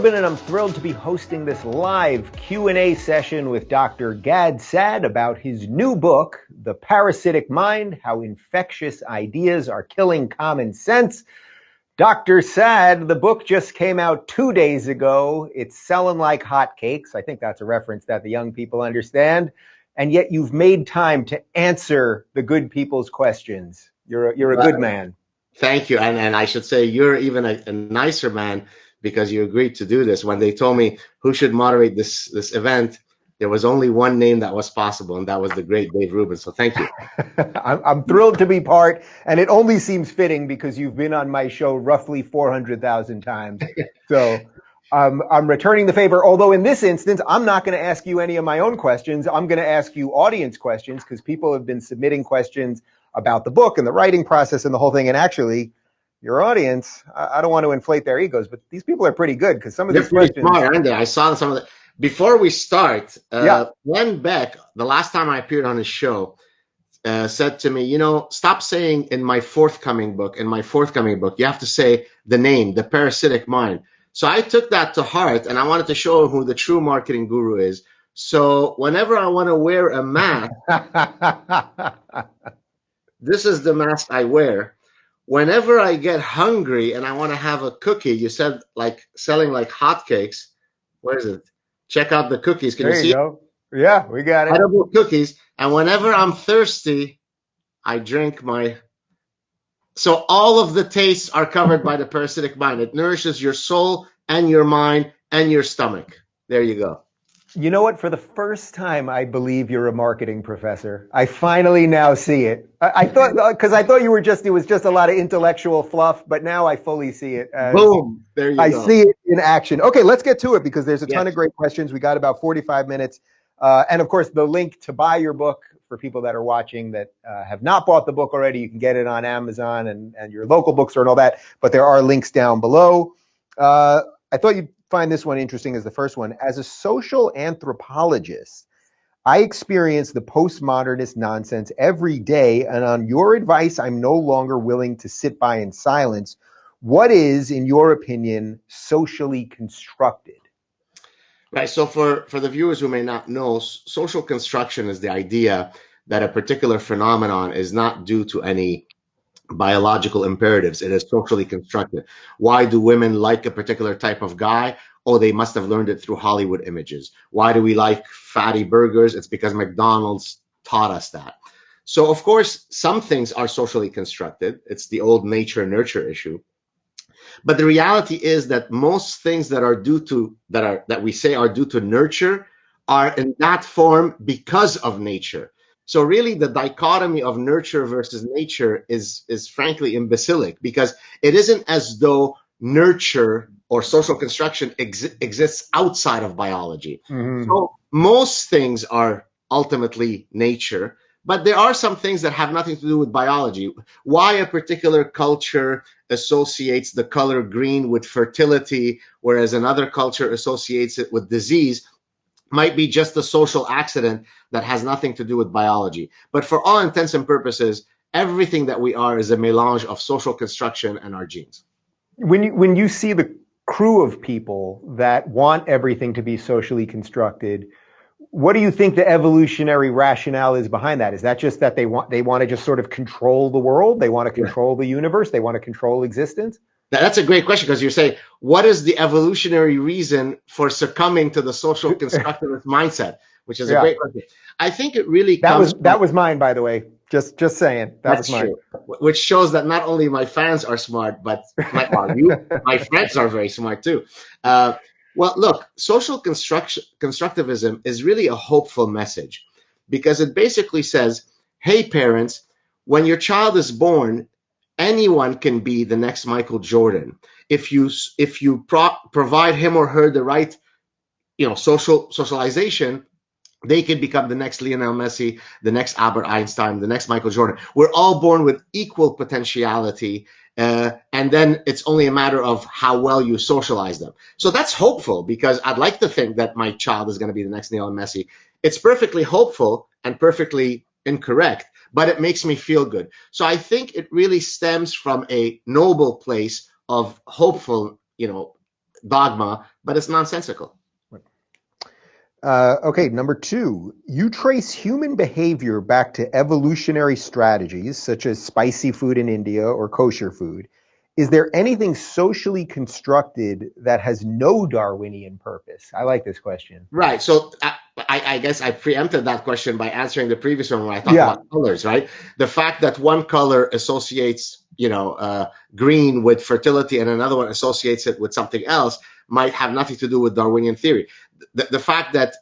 Rubin, and I'm thrilled to be hosting this live Q&A session with Dr. Gad Saad about his new book, The Parasitic Mind, How Infectious Ideas Are Killing Common Sense. Dr. Saad, the book just came out 2 days ago. It's selling like hotcakes. I think that's a reference that the young people understand. And yet you've made time to answer the good people's questions. You're a good man. Thank you. And I should say you're even a nicer man because you agreed to do this. When they told me who should moderate this event, there was only one name that was possible, and that was the great Dave Rubin. So thank you. I'm thrilled to be part, and it only seems fitting because you've been on my show roughly 400,000 times. So I'm returning the favor, although in this instance, I'm not going to ask you any of my own questions. I'm going to ask you audience questions because people have been submitting questions about the book and the writing process and the whole thing. And actually, your audience, I don't want to inflate their egos, but these people are pretty good because some of these questions. Smart, aren't they? I saw some of the. Before we start, Glenn Beck, the last time I appeared on his show, said to me, stop saying in my forthcoming book, you have to say the name, The Parasitic Mind. So I took that to heart, and I wanted to show him who the true marketing guru is. So whenever I want to wear a mask, this is the mask I wear. Whenever I get hungry and I want to have a cookie, you said like selling like hotcakes. Where is it? Check out the cookies. Can you see? There you go. Yeah, we got it. Edible cookies. And whenever I'm thirsty, I drink my. So all of the tastes are covered by the parasitic mind. It nourishes your soul and your mind and your stomach. There you go. You know what? For the first time, I believe you're a marketing professor. I finally now see it. I thought, because I thought it was just a lot of intellectual fluff, but now I fully see it. Boom. There you go. I see it in action. Okay, let's get to it because there's a ton of great questions. We got about 45 minutes. And of course, the link to buy your book for people that are watching that have not bought the book already, you can get it on Amazon and your local bookstore and all that. But there are links down below. I thought you'd find this one interesting as the first one. As a social anthropologist, I experience the postmodernist nonsense every day, and on your advice, I'm no longer willing to sit by in silence. What is, in your opinion, socially constructed? Right. So for the viewers who may not know, social construction is the idea that a particular phenomenon is not due to any biological imperatives. It is socially constructed. Why do women like a particular type of guy? Oh, they must have learned it through Hollywood images. Why do we like fatty burgers? It's because McDonald's taught us that. So of course, some things are socially constructed. It's the old nature nurture issue. But the reality is that most things that we say are due to nurture are in that form because of nature. So really the dichotomy of nurture versus nature is frankly imbecilic, because it isn't as though nurture or social construction exists outside of biology. Mm-hmm. So most things are ultimately nature, but there are some things that have nothing to do with biology. Why a particular culture associates the color green with fertility, whereas another culture associates it with disease, might be just a social accident that has nothing to do with biology. But for all intents and purposes, everything that we are is a melange of social construction and our genes. When you see the crew of people that want everything to be socially constructed, what do you think the evolutionary rationale is behind that? Is that just that they want to just sort of control the world? They want to control the universe? They want to control existence? That's a great question, because you're saying, what is the evolutionary reason for succumbing to the social constructivist mindset? Which is a great question. I think it really comes. That was mine, by the way. Just saying. That's mine. True. Which shows that not only my fans are smart, but my friends are very smart too. Well, look, social constructivism is really a hopeful message, because it basically says, hey, parents, when your child is born, anyone can be the next Michael Jordan if you provide him or her the right, socialization. They can become the next Lionel Messi, the next Albert Einstein, the next Michael Jordan. We're all born with equal potentiality, and then it's only a matter of how well you socialize them. So that's hopeful, because I'd like to think that my child is going to be the next Lionel Messi. It's perfectly hopeful and perfectly incorrect, but it makes me feel good. So I think it really stems from a noble place of hopeful, dogma, but it's nonsensical. Okay, number 2, you trace human behavior back to evolutionary strategies such as spicy food in India or kosher food. Is there anything socially constructed that has no Darwinian purpose? I like this question. Right. So I guess I preempted that question by answering the previous one when I talked about colors, right? The fact that one color associates, green with fertility and another one associates it with something else might have nothing to do with Darwinian theory. The fact that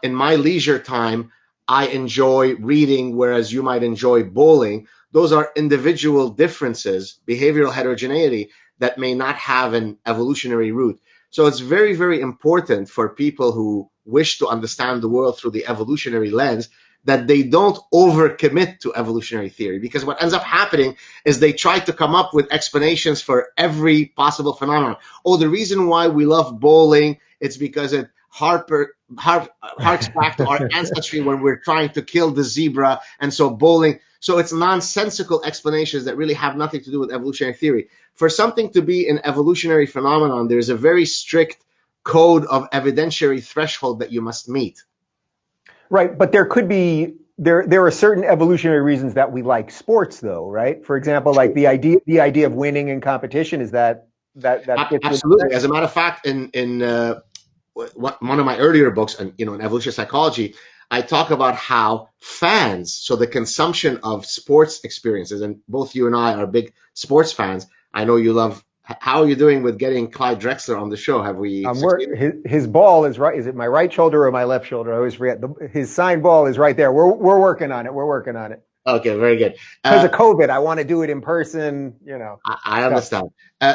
in my leisure time, I enjoy reading, whereas you might enjoy bowling, those are individual differences, behavioral heterogeneity that may not have an evolutionary root. So it's very, very important for people who wish to understand the world through the evolutionary lens that they don't overcommit to evolutionary theory, because what ends up happening is they try to come up with explanations for every possible phenomenon. Oh, the reason why we love bowling, it's because it harks back to our ancestry when we're trying to kill the zebra, and so bowling. So it's nonsensical explanations that really have nothing to do with evolutionary theory. For something to be an evolutionary phenomenon, there's a very strict code of evidentiary threshold that you must meet. Right, but there could be there are certain evolutionary reasons that we like sports, though, right? For example, like the idea of winning in competition is that absolutely. As a matter of fact, in one of my earlier books, in evolutionary psychology, I talk about how fans, so the consumption of sports experiences, and both you and I are big sports fans. I know you love. How are you doing with getting Clyde Drexler on the show? Have we? His ball is right. Is it my right shoulder or my left shoulder? I always forget. His signed ball is right there. We're working on it. Okay, very good. Because of COVID, I want to do it in person. I understand.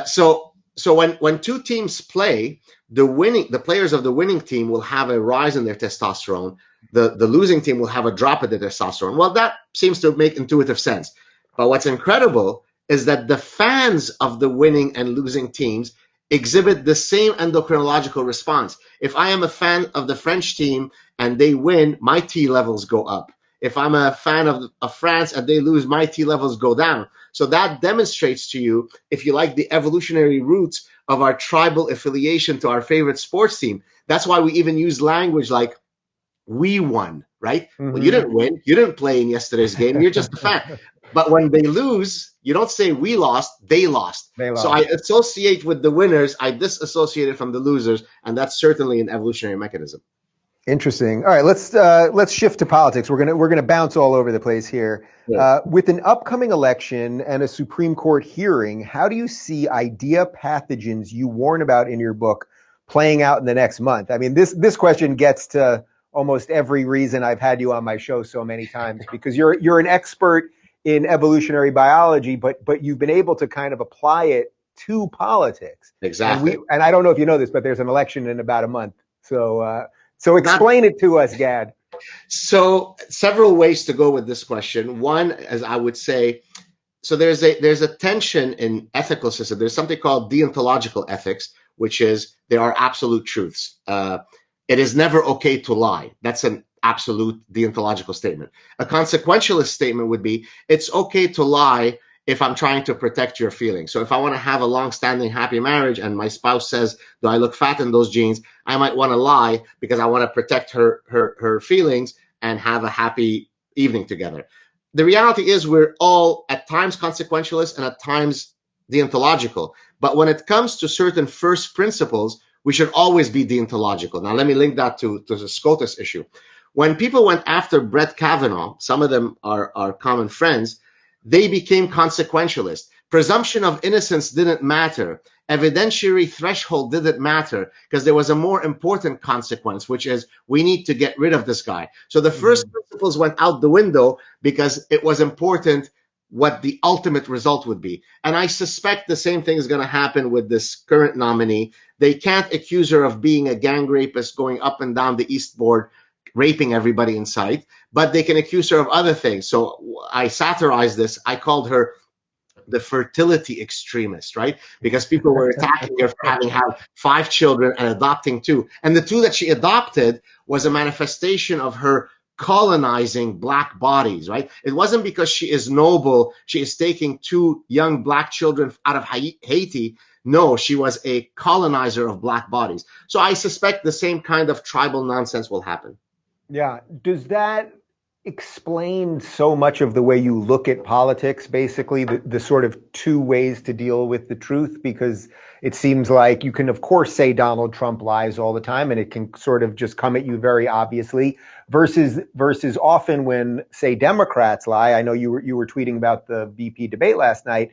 So when two teams play, the players of the winning team will have a rise in their testosterone. The losing team will have a drop in their testosterone. Well, that seems to make intuitive sense. But what's incredible is that the fans of the winning and losing teams exhibit the same endocrinological response. If I am a fan of the French team and they win, my T levels go up. If I'm a fan of France and they lose, my T levels go down. So that demonstrates to you, if you like, the evolutionary roots of our tribal affiliation to our favorite sports team. That's why we even use language like, we won, right? Mm-hmm. Well, you didn't win. You didn't play in yesterday's game. You're just a fan. But when they lose, you don't say we lost, they lost. So I associate with the winners, I disassociate it from the losers, and that's certainly an evolutionary mechanism. Interesting. All right, let's shift to politics. We're gonna bounce all over the place here. Yeah. With an upcoming election and a Supreme Court hearing, how do you see idea pathogens you warn about in your book playing out in the next month? I mean, this question gets to almost every reason I've had you on my show so many times, because you're an expert in evolutionary biology, but you've been able to kind of apply it to politics. Exactly. And I don't know if you know this, but there's an election in about a month. So explain it to us, Gad. So several ways to go with this question. One, as I would say, so there's a tension in ethical system. There's something called deontological ethics, which is there are absolute truths. It is never okay to lie. That's an absolute deontological statement. A consequentialist statement would be, it's okay to lie if I'm trying to protect your feelings. So if I want to have a long-standing happy marriage and my spouse says, do I look fat in those jeans? I might want to lie because I want to protect her feelings and have a happy evening together. The reality is we're all at times consequentialist and at times deontological. But when it comes to certain first principles, we should always be deontological. Now, let me link that to the SCOTUS issue. When people went after Brett Kavanaugh, some of them are common friends, they became consequentialist. Presumption of innocence didn't matter. Evidentiary threshold didn't matter because there was a more important consequence, which is we need to get rid of this guy. So the first principles went out the window because it was important what the ultimate result would be. And I suspect the same thing is going to happen with this current nominee. They can't accuse her of being a gang rapist going up and down the East Board, raping everybody in sight, but they can accuse her of other things. So I satirized this. I called her the fertility extremist, right? Because people were attacking her for having had 5 children and adopting 2. And the 2 that she adopted was a manifestation of her colonizing black bodies, right? It wasn't because she is noble. She is taking 2 young black children out of Haiti No, she was a colonizer of black bodies. So I suspect the same kind of tribal nonsense will happen. Yeah. Does that explain so much of the way you look at politics, basically, the sort of two ways to deal with the truth? Because it seems like you can, of course, say Donald Trump lies all the time, and it can sort of just come at you very obviously, versus often when, say, Democrats lie. I know you were tweeting about the VP debate last night.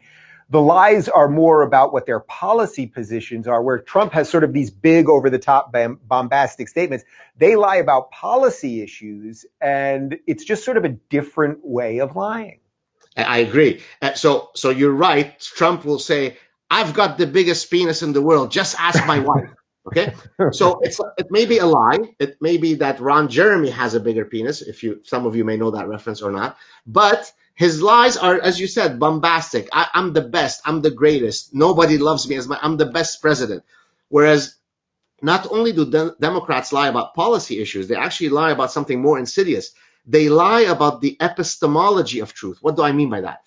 The lies are more about what their policy positions are, where Trump has sort of these big over-the-top bombastic statements. They lie about policy issues, and it's just sort of a different way of lying. I agree. So you're right. Trump will say, I've got the biggest penis in the world. Just ask my wife. Okay. So it may be a lie. It may be that Ron Jeremy has a bigger penis. Some of you may know that reference or not, but his lies are, as you said, bombastic. I'm the best. I'm the greatest. Nobody loves me I'm the best president. Whereas not only do Democrats lie about policy issues, they actually lie about something more insidious. They lie about the epistemology of truth. What do I mean by that?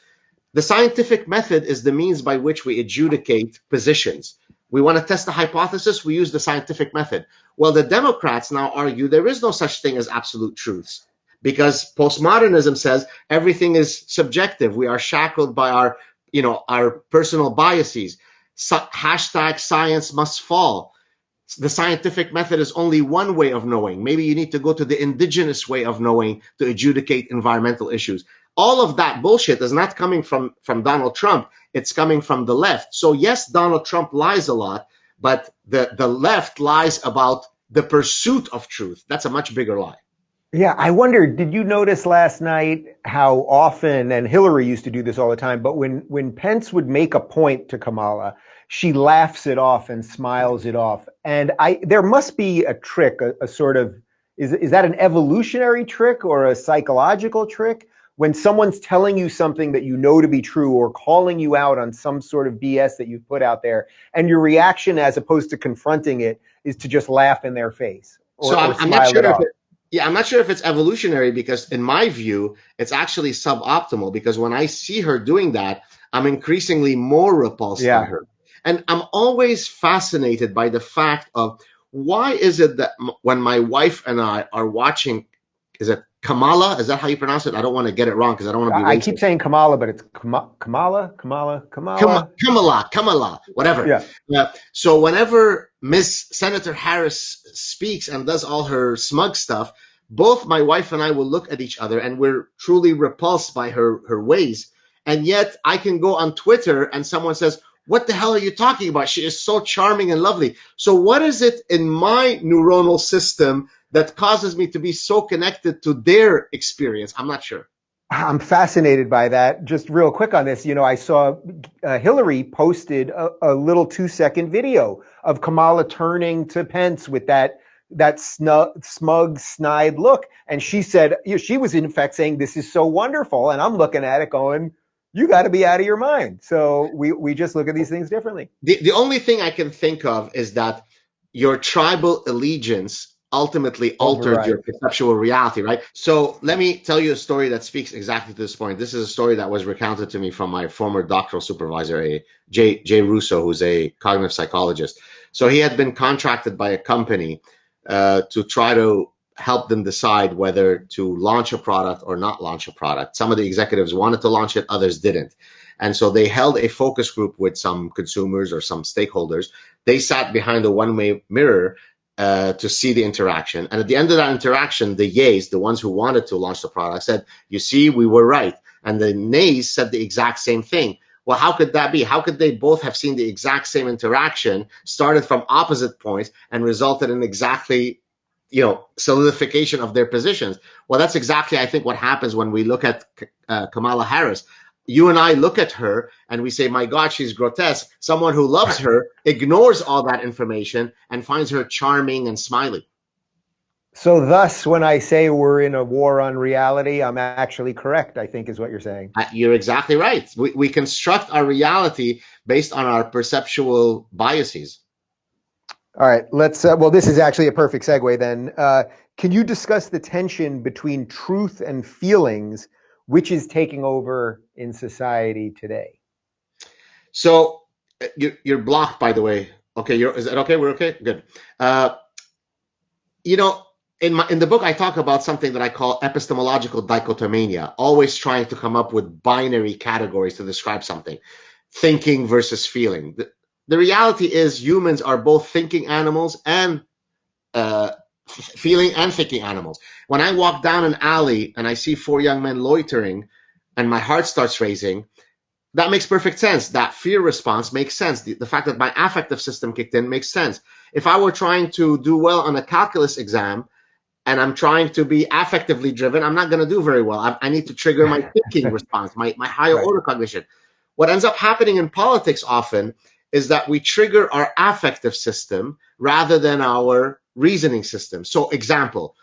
The scientific method is the means by which we adjudicate positions. We want to test a hypothesis, we use the scientific method. Well, the Democrats now argue there is no such thing as absolute truths, because postmodernism says everything is subjective. We are shackled by our personal biases. Hashtag science must fall. The scientific method is only one way of knowing. Maybe you need to go to the indigenous way of knowing to adjudicate environmental issues. All of that bullshit is not coming from Donald Trump. It's coming from the left. So yes, Donald Trump lies a lot, but the left lies about the pursuit of truth. That's a much bigger lie. Yeah, I wonder, did you notice last night how often, and Hillary used to do this all the time, but when Pence would make a point to Kamala, she laughs it off and smiles it off. And there must be a trick, a sort of, is that an evolutionary trick or a psychological trick? When someone's telling you something that you know to be true or calling you out on some sort of BS that you've put out there, and your reaction, as opposed to confronting it, is to just laugh in their face or I'm smile not sure it off. I'm not sure if it's evolutionary, because in my view, it's actually suboptimal, because when I see her doing that, I'm increasingly more repulsed by her. And I'm always fascinated by the fact of why is it that when my wife and I are watching, is it Kamala? Is that how you pronounce it? I don't want to get it wrong because I don't want to be racist. I keep saying Kamala, but it's Kamala, whatever. Yeah. So whenever Miss Senator Harris speaks and does all her smug stuff, both my wife and I will look at each other and we're truly repulsed by her ways. And yet I can go on Twitter and someone says, what the hell are you talking about? She is so charming and lovely. So what is it in my neuronal system that causes me to be so connected to their experience? I'm not sure. I'm fascinated by that. Just real quick on this, I saw Hillary posted a little 2-second video of Kamala turning to Pence with that smug, snide look. And she said, she was in fact saying, this is so wonderful. And I'm looking at it going, you got to be out of your mind. So we just look at these things differently. The only thing I can think of is that your tribal allegiance ultimately altered your perceptual reality, right? So let me tell you a story that speaks exactly to this point. This is a story that was recounted to me from my former doctoral supervisor, Jay Russo, who's a cognitive psychologist. So he had been contracted by a company to try to help them decide whether to launch a product or not launch a product. Some of the executives wanted to launch it, others didn't. And so they held a focus group with some consumers or some stakeholders. They sat behind a one-way mirror to see the interaction. And at the end of that interaction, the yays, the ones who wanted to launch the product, said, you see, we were right. And the nays said the exact same thing. Well, how could that be? How could they both have seen the exact same interaction, started from opposite points, and resulted in exactly, solidification of their positions? Well, that's exactly, I think, what happens when we look at Kamala Harris. You and I look at her and we say, my God, she's grotesque. Someone who loves her ignores all that information and finds her charming and smiley. So thus, when I say we're in a war on reality, I'm actually correct, I think is what you're saying. You're exactly right. We construct our reality based on our perceptual biases. All right, let's, this is actually a perfect segue then. Can you discuss the tension between truth and feelings, which is taking over in society today? So You're blocked, by the way. Okay, is that okay? We're okay? Good. Uh, you know, in the book, I talk about something that I call epistemological dichotomania, always trying to come up with binary categories to describe something, thinking versus feeling. The reality is humans are both thinking animals and uh, feeling and thinking animals. When I walk down an alley and I see four young men loitering and my heart starts racing, that makes perfect sense. That fear response makes sense. The fact that my affective system kicked in makes sense. If I were trying to do well on a calculus exam and I'm trying to be affectively driven, I'm not going to do very well. I need to trigger my thinking response, my higher Right. order cognition. What ends up happening in politics often is that we trigger our affective system rather than our reasoning system. So, example,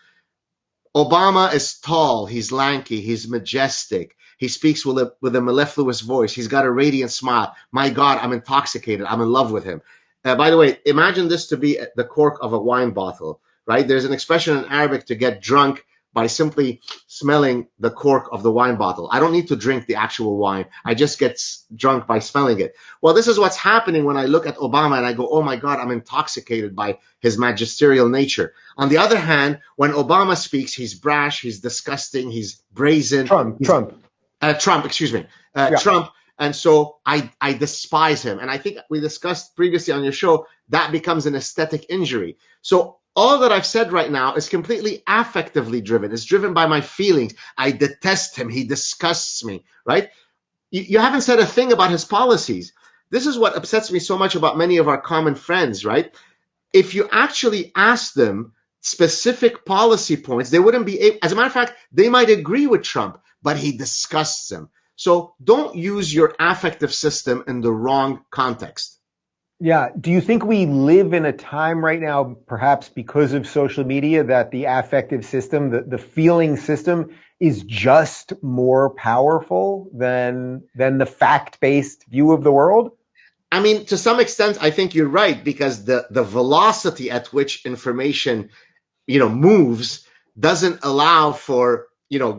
Obama is tall, he's lanky, he's majestic. He speaks with a mellifluous voice. He's got a radiant smile. My God, I'm intoxicated. I'm in love with him. By the way, imagine this to be the cork of a wine bottle, right? There's an expression in Arabic to get drunk by simply smelling the cork of the wine bottle. I don't need to drink the actual wine. I just get drunk by smelling it. Well, this is what's happening when I look at Obama and I go, oh my God, I'm intoxicated by his magisterial nature. On the other hand, when Obama speaks, he's brash, he's disgusting, he's brazen. Trump. Excuse me. Yeah. Trump. And so I despise him. And I think we discussed previously on your show, that becomes an aesthetic injury. So all that I've said right now is completely affectively driven. It's driven by my feelings. I detest him. He disgusts me, right? You haven't said a thing about his policies. This is what upsets me so much about many of our common friends, right? If you actually ask them specific policy points, they wouldn't be able, as a matter of fact, they might agree with Trump, but he disgusts them. So don't use your affective system in the wrong context. Yeah. Do you think we live in a time right now, perhaps because of social media, that the affective system, the feeling system is just more powerful than the fact-based view of the world? I mean, to some extent, I think you're right, because the velocity at which information, moves doesn't allow for,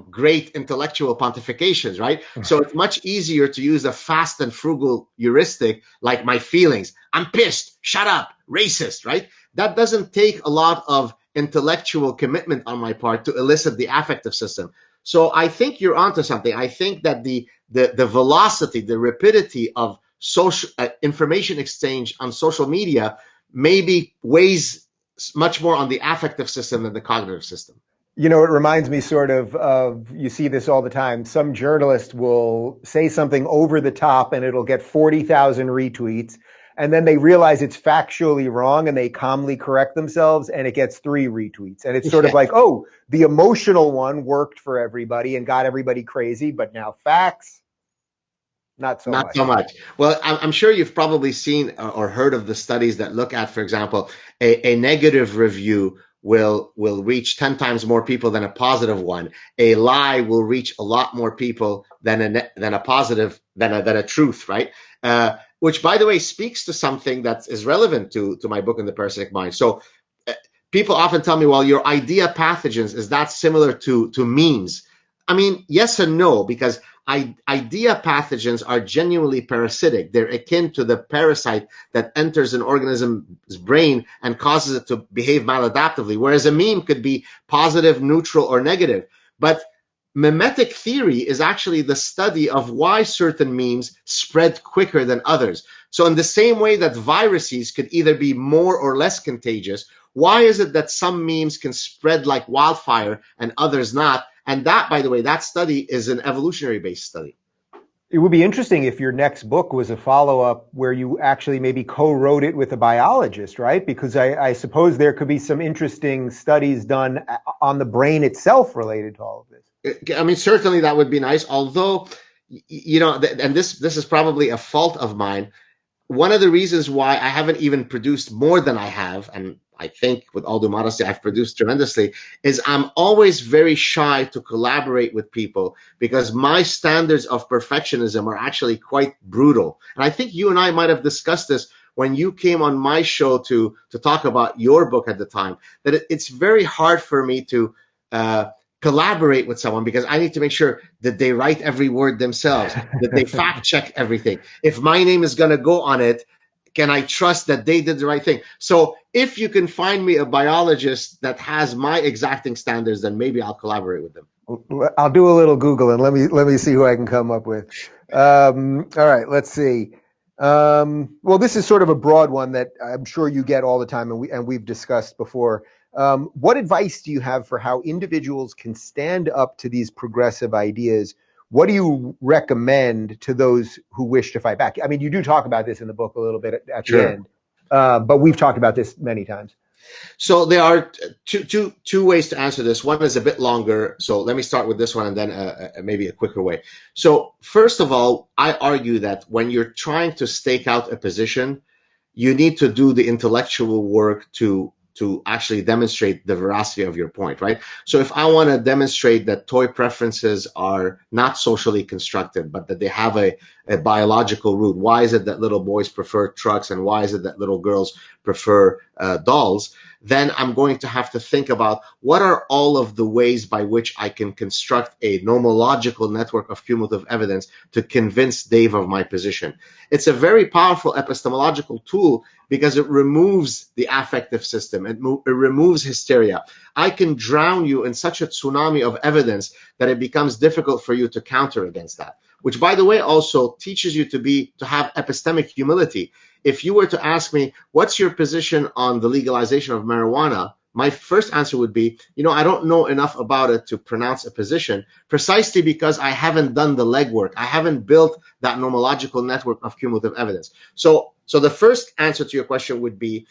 great intellectual pontifications, right? So it's much easier to use a fast and frugal heuristic like my feelings. I'm pissed, shut up, racist, right? That doesn't take a lot of intellectual commitment on my part to elicit the affective system. So I think you're onto something. I think that the velocity, the rapidity of social information exchange on social media maybe weighs much more on the affective system than the cognitive system. It reminds me sort of, you see this all the time. Some journalist will say something over the top and it'll get 40,000 retweets. And then they realize it's factually wrong and they calmly correct themselves and it gets 3 retweets. And it's sort of like, oh, the emotional one worked for everybody and got everybody crazy, but now facts, not so much. Well, I'm sure you've probably seen or heard of the studies that look at, for example, a negative review will reach 10 times more people than a positive one. A lie will reach a lot more people than a positive, than a truth, right? Which, by the way, speaks to something that is relevant to my book in the Parasitic Mind. So people often tell me, well, your idea pathogens, is that similar to memes? I mean, yes and no, because idea pathogens are genuinely parasitic. They're akin to the parasite that enters an organism's brain and causes it to behave maladaptively, whereas a meme could be positive, neutral, or negative. But mimetic theory is actually the study of why certain memes spread quicker than others. So in the same way that viruses could either be more or less contagious, why is it that some memes can spread like wildfire and others not? And that, by the way, that study is an evolutionary-based study. It would be interesting if your next book was a follow-up where you actually maybe co-wrote it with a biologist, right? Because I suppose there could be some interesting studies done on the brain itself related to all of this. I mean, certainly that would be nice. Although, and this is probably a fault of mine. One of the reasons why I haven't even produced more than I have, and I think with all due modesty, I've produced tremendously, is I'm always very shy to collaborate with people because my standards of perfectionism are actually quite brutal. And I think you and I might have discussed this when you came on my show to talk about your book at the time, that it's very hard for me to collaborate with someone because I need to make sure that they write every word themselves, that they fact check everything. If my name is going to go on it, can I trust that they did the right thing? So if you can find me a biologist that has my exacting standards, then maybe I'll collaborate with them. I'll do a little Google and let me see who I can come up with. All right, let's see. Well, this is sort of a broad one that I'm sure you get all the time, and we've discussed before. What advice do you have for how individuals can stand up to these progressive ideas? What do you recommend to those who wish to fight back? I mean, you do talk about this in the book a little bit at the end, but we've talked about this many times. So there are two ways to answer this. One is a bit longer, so let me start with this one and then maybe a quicker way. So first of all, I argue that when you're trying to stake out a position, you need to do the intellectual work to actually demonstrate the veracity of your point, right? So if I want to demonstrate that toy preferences are not socially constructed, but that they have a biological root, why is it that little boys prefer trucks and why is it that little girls prefer dolls? Then I'm going to have to think about what are all of the ways by which I can construct a nomological network of cumulative evidence to convince Dave of my position. It's a very powerful epistemological tool because it removes the affective system. It removes hysteria. I can drown you in such a tsunami of evidence that it becomes difficult for you to counter against that, which, by the way, also teaches you to have epistemic humility. If you were to ask me, what's your position on the legalization of marijuana? My first answer would be, I don't know enough about it to pronounce a position, precisely because I haven't done the legwork. I haven't built that nomological network of cumulative evidence. So the first answer to your question would be,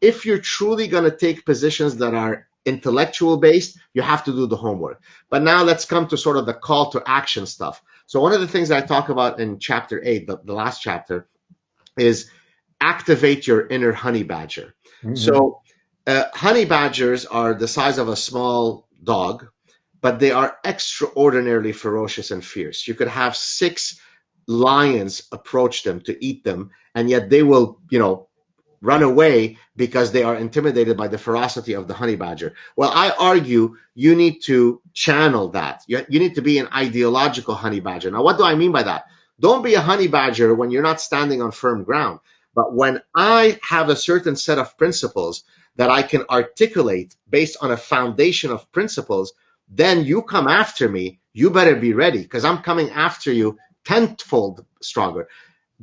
if you're truly going to take positions that are intellectual based, you have to do the homework. But now let's come to sort of the call to action stuff. So one of the things that I talk about in chapter 8, the last chapter, is activate your inner honey badger. Mm-hmm. So honey badgers are the size of a small dog, but they are extraordinarily ferocious and fierce. You could have 6 lions approach them to eat them, and yet they will, run away because they are intimidated by the ferocity of the honey badger. Well, I argue you need to channel that. You need to be an ideological honey badger. Now, what do I mean by that? Don't be a honey badger when you're not standing on firm ground. But when I have a certain set of principles that I can articulate based on a foundation of principles, then you come after me, you better be ready, because I'm coming after you tenfold stronger.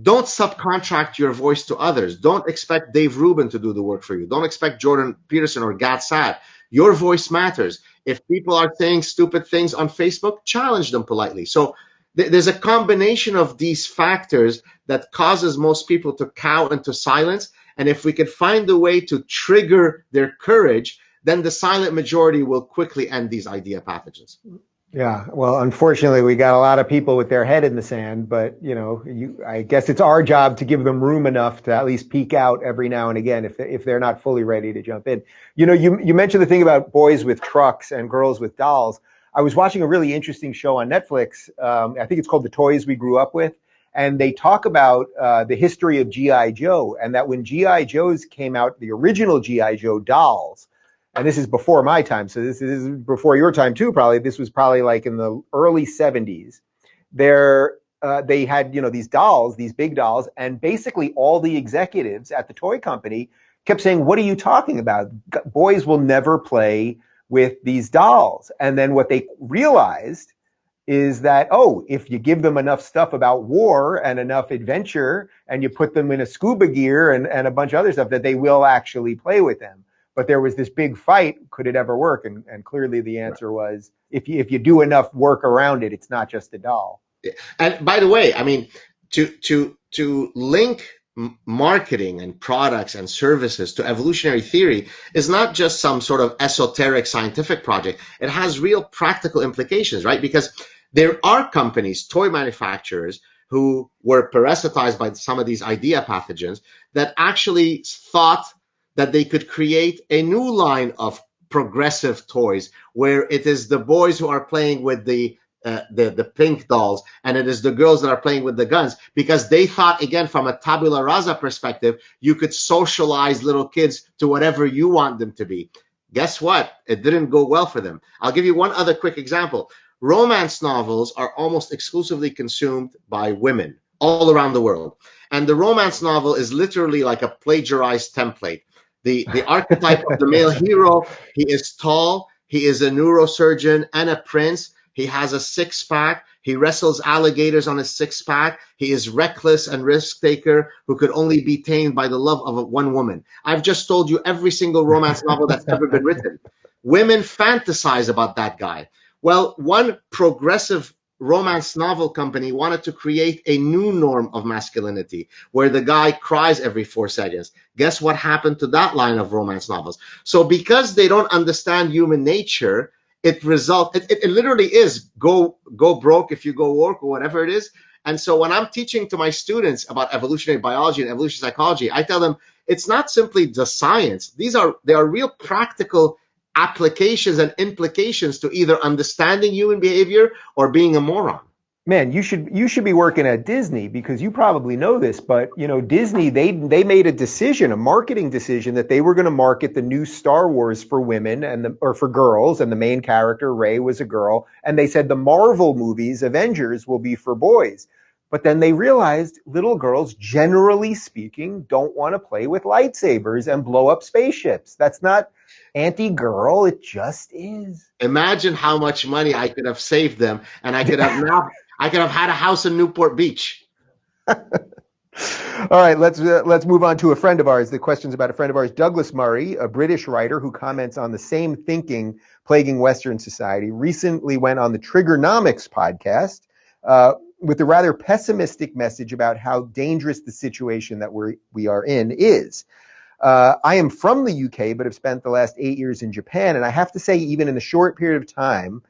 Don't subcontract your voice to others. Don't expect Dave Rubin to do the work for you. Don't expect Jordan Peterson or Gad Saad. Your voice matters. If people are saying stupid things on Facebook, challenge them politely. So there's a combination of these factors that causes most people to cower into silence. And if we could find a way to trigger their courage, then the silent majority will quickly end these idea pathogens. Yeah, well, unfortunately, we got a lot of people with their head in the sand, but I guess it's our job to give them room enough to at least peek out every now and again if they're not fully ready to jump in. You mentioned the thing about boys with trucks and girls with dolls. I was watching a really interesting show on Netflix. I think it's called The Toys We Grew Up With, and they talk about the history of G.I. Joe, and that when G.I. Joes came out, the original G.I. Joe dolls. And this is before my time, so this is before your time too, probably. This was probably like in the early 70s. They had, these dolls, these big dolls, and basically all the executives at the toy company kept saying, what are you talking about? Boys will never play with these dolls. And then what they realized is that, if you give them enough stuff about war and enough adventure, and you put them in a scuba gear and a bunch of other stuff, that they will actually play with them. But there was this big fight, could it ever work? And clearly the answer was, if you do enough work around it, it's not just a doll. And by the way, I mean, to link marketing and products and services to evolutionary theory is not just some sort of esoteric scientific project. It has real practical implications, right? Because there are companies, toy manufacturers, who were parasitized by some of these idea pathogens that actually thought that they could create a new line of progressive toys where it is the boys who are playing with the pink dolls and it is the girls that are playing with the guns, because they thought, again, from a tabula rasa perspective, you could socialize little kids to whatever you want them to be. Guess what? It didn't go well for them. I'll give you one other quick example. Romance novels are almost exclusively consumed by women all around the world. And the romance novel is literally like a plagiarized template. The archetype of the male hero, he is tall, he is a neurosurgeon and a prince. He has a six-pack. He wrestles alligators on his six-pack. He is reckless and risk-taker who could only be tamed by the love of one woman. I've just told you every single romance novel that's ever been written. Women fantasize about that guy. Well, one progressive romance novel company wanted to create a new norm of masculinity where the guy cries every 4 seconds. Guess what happened to that line of romance novels? So because they don't understand human nature, it literally is go broke if you go work or whatever it is. And so when I'm teaching to my students about evolutionary biology and evolutionary psychology, I tell them it's not simply the science. They are real practical applications and implications to either understanding human behavior or being a moron. Man, you should be working at Disney, because you probably know this, but you know, Disney, they made a decision, a marketing decision, that they were going to market the new Star Wars for women or for girls, and the main character, Rey, was a girl, and they said the Marvel movies, Avengers, will be for boys. But then they realized little girls, generally speaking, don't want to play with lightsabers and blow up spaceships. That's not anti-girl, it just is. Imagine how much money I could have saved them, and I could have had a house in Newport Beach. All right, let's move on to a friend of ours. The question's about a friend of ours, Douglas Murray, a British writer who comments on the same thinking plaguing Western society. Recently went on the Triggernomics podcast with a rather pessimistic message about how dangerous the situation that we are in is. I am from the UK, but have spent the last 8 years in Japan, and I have to say, even in the short period of time,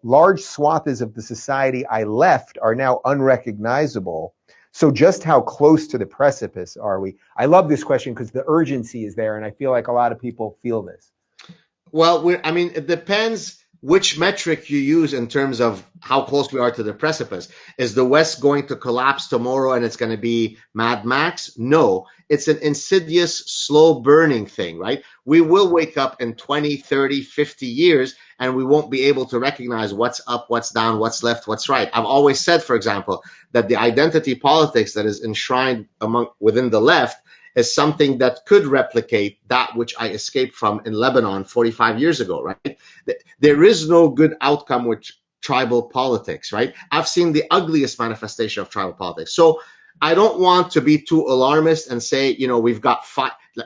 large swaths of the society I left are now unrecognizable. So just how close to the precipice are we? I love this question because the urgency is there, and I feel like a lot of people feel this. Well, it depends which metric you use in terms of how close we are to the precipice. Is the West going to collapse tomorrow and it's going to be Mad Max? No, it's an insidious, slow burning thing, right? We will wake up in 20, 30, 50 years and we won't be able to recognize what's up, what's down, what's left, what's right. I've always said, for example, that the identity politics that is enshrined within the left is something that could replicate that which I escaped from in Lebanon 45 years ago, right? There is no good outcome with tribal politics, right? I've seen the ugliest manifestation of tribal politics. So I don't want to be too alarmist and say, we've got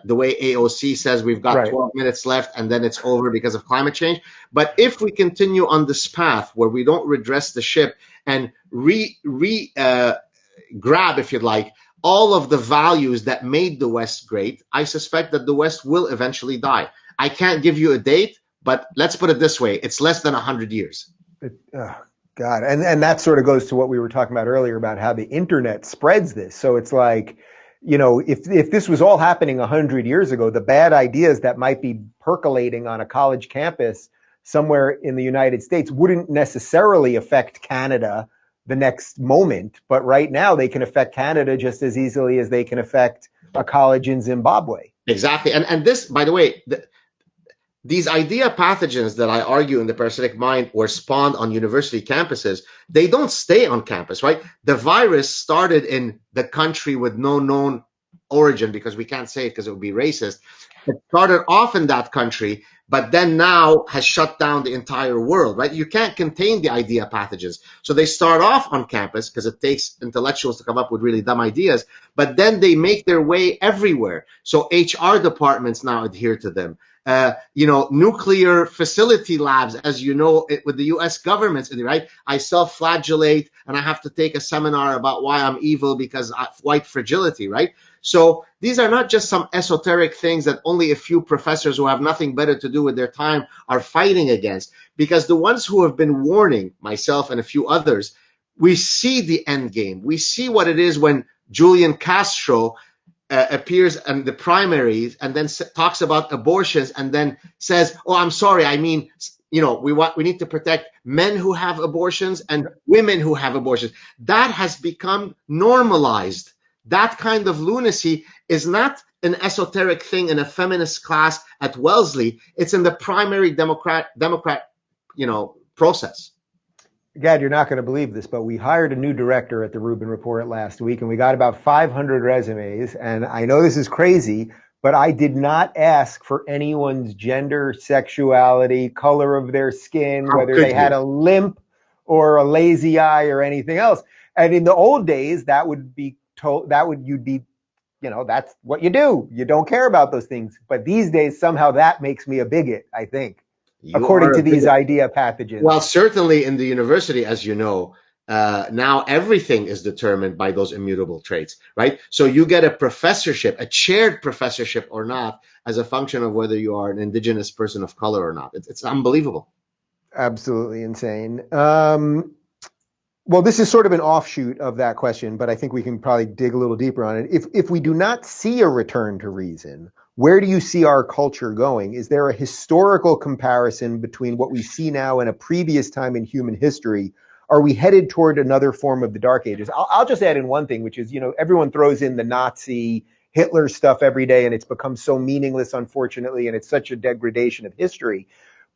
the way AOC says we've got 12 minutes left and then it's over because of climate change. But if we continue on this path where we don't redress the ship and grab, if you'd like, all of the values that made the West great, I suspect that the West will eventually die. I can't give you a date, but let's put it this way. It's less than 100 years. God. And that sort of goes to what we were talking about earlier about how the internet spreads this. So it's like, if this was all happening 100 years ago, the bad ideas that might be percolating on a college campus somewhere in the United States wouldn't necessarily affect Canada the next moment, but right now they can affect Canada just as easily as they can affect a college in Zimbabwe. Exactly. And this, by the way, these idea pathogens that I argue in the Parasitic Mind were spawned on university campuses, they don't stay on campus, right? The virus started in the country with no known origin, because we can't say it because it would be racist. It started off in that country, but then now has shut down the entire world, right? You can't contain the idea pathogens. So they start off on campus because it takes intellectuals to come up with really dumb ideas, but then they make their way everywhere. So HR departments now adhere to them. Nuclear facility labs, as you know, with the U.S. government, right? I self-flagellate and I have to take a seminar about why I'm evil because of white fragility, right? So these are not just some esoteric things that only a few professors who have nothing better to do with their time are fighting against, because the ones who have been warning, myself and a few others, we see the end game. We see what it is when Julian Castro appears in the primaries and then talks about abortions and then says, oh, I'm sorry, I mean, we need to protect men who have abortions and women who have abortions. That has become normalized. that kind of lunacy is not an esoteric thing in a feminist class at Wellesley. It's in the primary Democrat, process. Gad, you're not going to believe this, but we hired a new director at the Reuben Report last week, and we got about 500 resumes. And I know this is crazy, but I did not ask for anyone's gender, sexuality, color of their skin, whether they had a limp or a lazy eye or anything else. And in the old days, that would be told, you'd be, that's what you do. You don't care about those things. But these days, somehow that makes me a bigot, I think. According to these idea pathogens. Well, certainly in the university, as you know, now everything is determined by those immutable traits, right? So you get a professorship, a chaired professorship or not, as a function of whether you are an indigenous person of color or not. It's unbelievable. Absolutely insane. Well, this is sort of an offshoot of that question, but I think we can probably dig a little deeper on it. If we do not see a return to reason, where do you see our culture going? Is there a historical comparison between what we see now and a previous time in human history? Are we headed toward another form of the Dark Ages? I'll just add in one thing, which is, everyone throws in the Nazi, Hitler stuff every day, and it's become so meaningless, unfortunately, and it's such a degradation of history.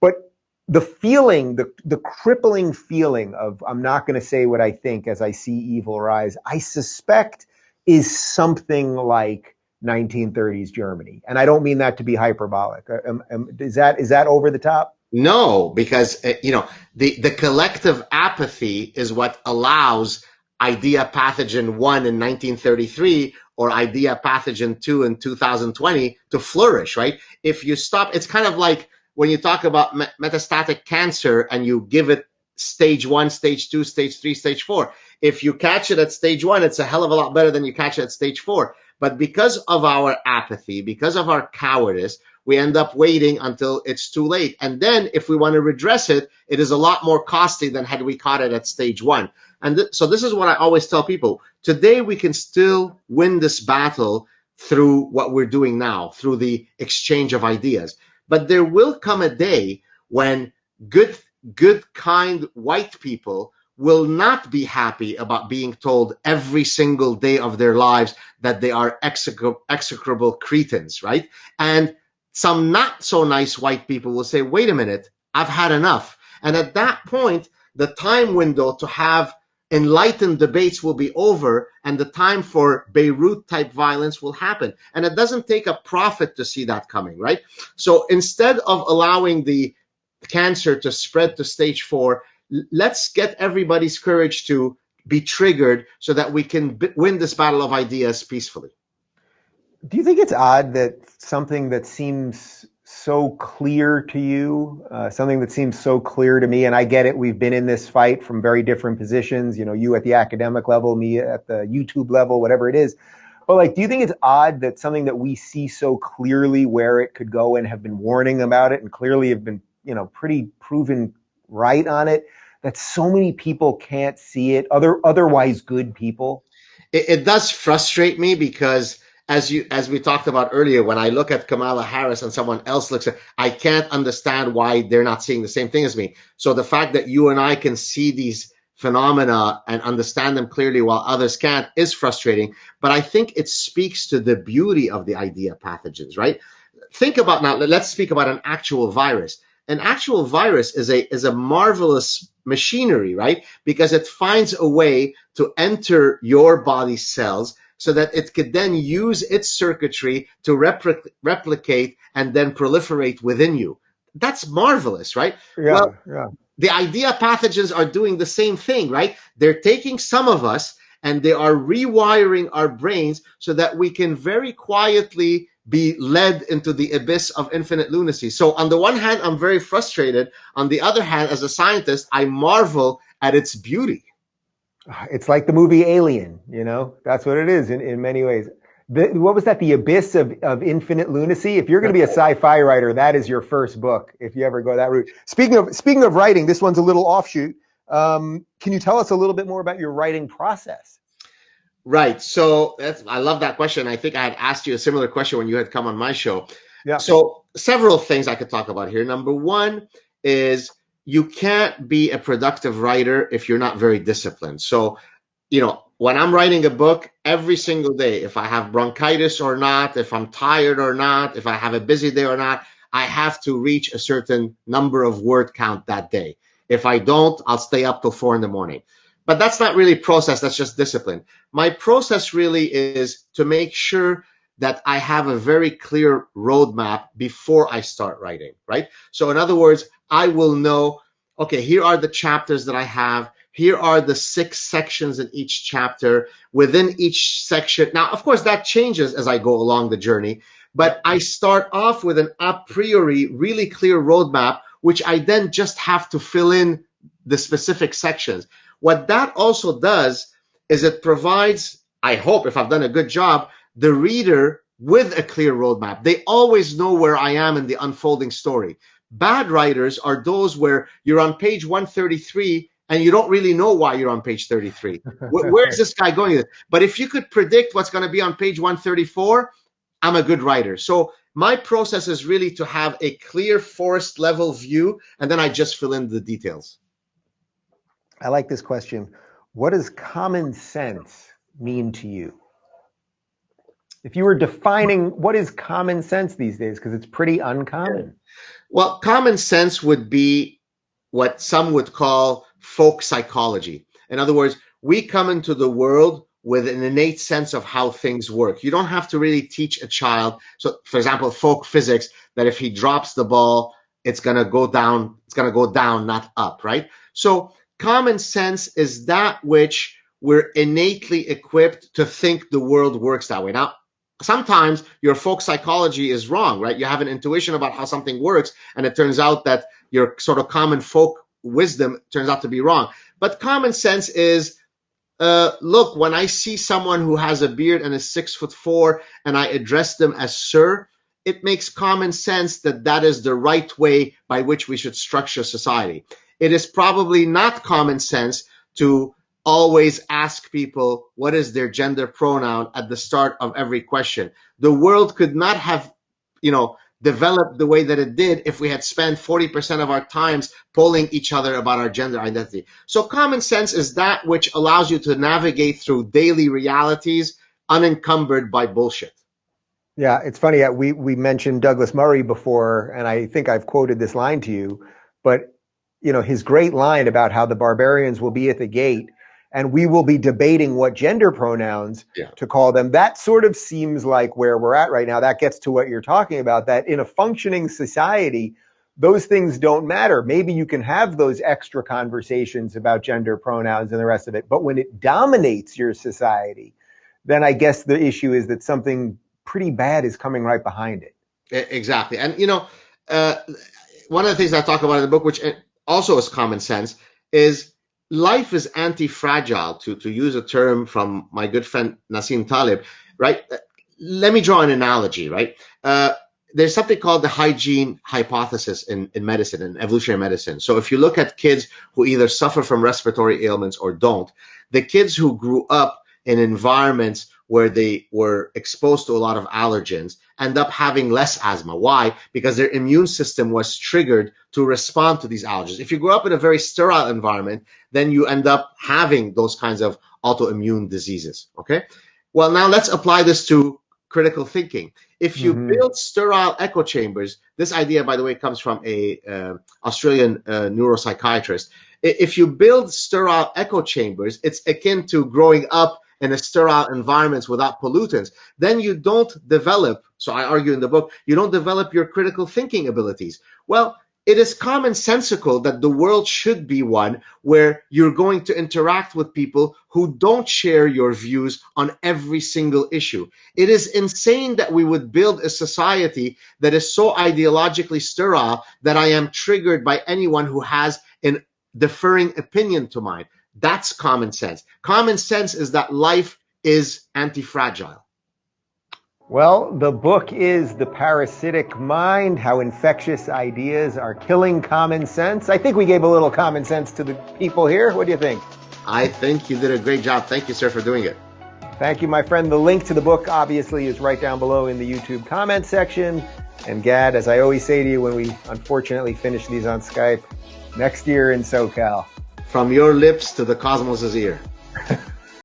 But the feeling, the crippling feeling of, I'm not going to say what I think as I see evil rise, I suspect is something like 1930s Germany. And I don't mean that to be hyperbolic. Is that over the top? No, because, the collective apathy is what allows idea pathogen 1 in 1933 or idea pathogen 2 in 2020 to flourish, right? If you stop, it's kind of like when you talk about metastatic cancer and you give it stage 1, stage 2, stage 3, stage 4. If you catch it at stage 1, it's a hell of a lot better than you catch it at stage 4. But because of our apathy, because of our cowardice, we end up waiting until it's too late. And then if we want to redress it, it is a lot more costly than had we caught it at stage 1. And so this is what I always tell people. Today, we can still win this battle through what we're doing now, through the exchange of ideas. But there will come a day when good, kind white people will not be happy about being told every single day of their lives that they are execrable cretins, right? And some not so nice white people will say, wait a minute, I've had enough. And at that point, the time window to have enlightened debates will be over, and the time for Beirut type violence will happen. And it doesn't take a prophet to see that coming, right? So instead of allowing the cancer to spread to stage 4, let's get everybody's courage to be triggered so that we can win this battle of ideas peacefully. Do you think it's odd that something that seems so clear to you, something that seems so clear to me, and I get it, we've been in this fight from very different positions, you at the academic level, me at the YouTube level, whatever it is. But do you think it's odd that something that we see so clearly where it could go and have been warning about it and clearly have been, pretty proven right on it, that so many people can't see it, otherwise good people? It does frustrate me because as we talked about earlier, when I look at Kamala Harris and someone else looks at, I can't understand why they're not seeing the same thing as me. So the fact that you and I can see these phenomena and understand them clearly while others can't is frustrating. But I think it speaks to the beauty of the idea pathogens, right? Think about now, let's speak about an actual virus. An actual virus is a marvelous machinery, right? Because it finds a way to enter your body cells so that it could then use its circuitry to replicate and then proliferate within you. That's marvelous, right? Yeah. The idea pathogens are doing the same thing, right? They're taking some of us and they are rewiring our brains so that we can very quietly be led into the abyss of infinite lunacy. So on the one hand, I'm very frustrated. On the other hand, as a scientist, I marvel at its beauty. It's like the movie Alien, that's what it is in many ways. What was that? The abyss of infinite lunacy? If you're going to be a sci-fi writer, that is your first book, if you ever go that route. Speaking of writing, this one's a little offshoot. Can you tell us a little bit more about your writing process? Right. So I love that question. I think I had asked you a similar question when you had come on my show. Yeah. So several things I could talk about here. Number one is you can't be a productive writer if you're not very disciplined. So, when I'm writing a book, every single day, if I have bronchitis or not, if I'm tired or not, if I have a busy day or not, I have to reach a certain number of word count that day. If I don't, I'll stay up till 4 in the morning. But that's not really process, that's just discipline. My process really is to make sure that I have a very clear roadmap before I start writing, right? So in other words, I will know, okay, here are the chapters that I have. Here are the 6 sections in each chapter. Within each section, now, of course, that changes as I go along the journey, but I start off with an a priori really clear roadmap, which I then just have to fill in the specific sections. What that also does is it provides, I hope, if I've done a good job, the reader with a clear roadmap. They always know where I am in the unfolding story. Bad writers are those where you're on page 133 and you don't really know why you're on page 33. Where's this guy going? But if you could predict what's going to be on page 134, I'm a good writer. So my process is really to have a clear forest level view, and then I just fill in the details. I like this question. What does common sense mean to you? If you were defining what is common sense these days, because it's pretty uncommon. Well, common sense would be what some would call folk psychology. In other words, we come into the world with an innate sense of how things work. You don't have to really teach a child. So, for example, folk physics, that if he drops the ball, it's going to go down. It's going to go down, not up, right? So common sense is that which we're innately equipped to think the world works that way. Now, sometimes your folk psychology is wrong, right? You have an intuition about how something works, and it turns out that your sort of common folk wisdom turns out to be wrong. But common sense is, look, when I see someone who has a beard and is 6'4" and I address them as sir, it makes common sense that that is the right way by which we should structure society. It is probably not common sense to always ask people what is their gender pronoun at the start of every question. The world could not have, developed the way that it did if we had spent 40% of our times polling each other about our gender identity. So common sense is that which allows you to navigate through daily realities unencumbered by bullshit. Yeah, it's funny. We mentioned Douglas Murray before, and I think I've quoted this line to you, but his great line about how the barbarians will be at the gate and we will be debating what gender pronouns to call them. That sort of seems like where we're at right now. That gets to what you're talking about, that in a functioning society, those things don't matter. Maybe you can have those extra conversations about gender pronouns and the rest of it, but when it dominates your society, then I guess the issue is that something pretty bad is coming right behind it. Exactly. And, one of the things I talk about in the book, which also is common sense, is life is anti-fragile, to use a term from my good friend Nassim Taleb, right? Let me draw an analogy, right? There's something called the hygiene hypothesis in medicine, in evolutionary medicine. So if you look at kids who either suffer from respiratory ailments or don't, the kids who grew up in environments where they were exposed to a lot of allergens end up having less asthma. Why? Because their immune system was triggered to respond to these allergens. If you grow up in a very sterile environment, then you end up having those kinds of autoimmune diseases, okay? Well, now let's apply this to critical thinking. If you build sterile echo chambers, this idea, by the way, comes from a Australian neuropsychiatrist. If you build sterile echo chambers, it's akin to growing up in a sterile environments without pollutants. Then you don't develop, so I argue in the book, you don't develop your critical thinking abilities. Well, it is commonsensical that the world should be one where you're going to interact with people who don't share your views on every single issue. It is insane that we would build a society that is so ideologically sterile that I am triggered by anyone who has an differing opinion to mine. That's common sense. Common sense is that life is anti-fragile. Well, the book is The Parasitic Mind, How Infectious Ideas Are Killing Common Sense. I think we gave a little common sense to the people here. What do you think? I think you did a great job. Thank you, sir, for doing it. Thank you, my friend. The link to the book obviously is right down below in the YouTube comment section. And Gad, as I always say to you when we unfortunately finish these on Skype, next year in SoCal. From your lips to the cosmos' ear.